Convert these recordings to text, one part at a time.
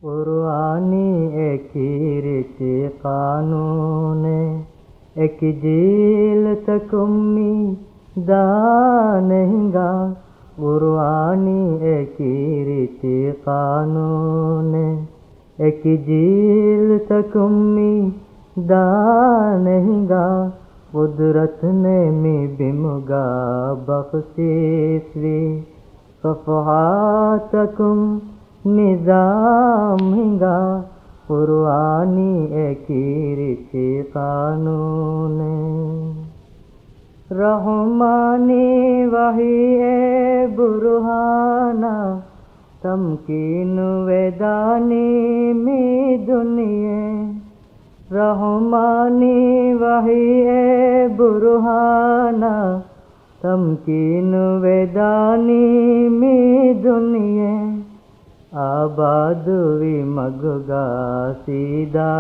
قرآنی ایک رچ قانون ایک جیل تک نہیں گا قرآنی ایک رچ قانون ایک جیل تک نہیں گا قدرت نے می بمگا بخشیسوی صفحاتکم نظام گا قرآنی ایک رچ قانون رحمانی وحی برہانہ تمکین ویدانی می دنیا رحمانی وحی برہانہ تمکین ویدانی می دنیا آباد وی مگگا سیدھا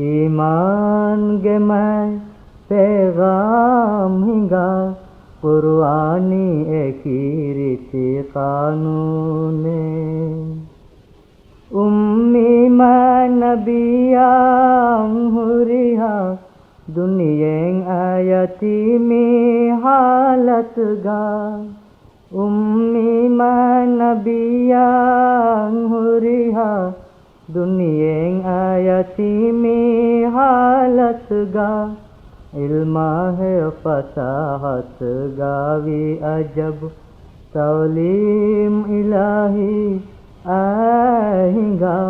ایمان گے میں پیغام ہنگا قرآنی ایک رچ قانون امی میں نبیاں ہریہا دنیا آیتی میں حالت گا امی میں نبیاں ہریہا دنیا آیتی میں حالت گا علم ہے فصاحت گاوی عجب تعلیم الہی آئیں گا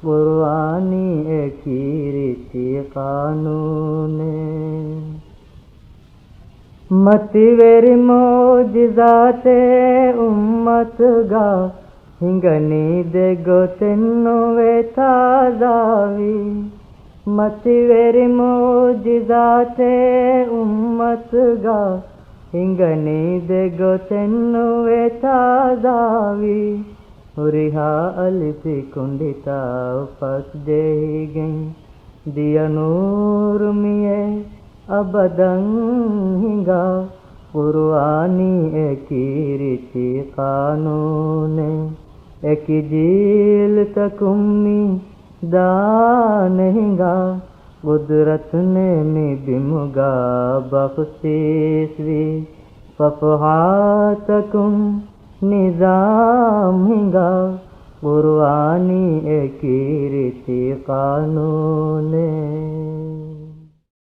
قرآنی ایک رچ قانون متویر معجزات امت گا ہنگنی دے گو تنوے تازاوی متویر معجزات امت گا ہنگنی دے گو تنوے تازاوی ہریہا الفی کنڈتا پس دے گئیں دیا نور میے ابدن ہنگا قرآنی ایک رچ قانون ایک جیل تک نہیں گا قدرت نے می بمگا بخشیسوی صفحاتکم نظام ہنگا قرآنی ایک رچ قانون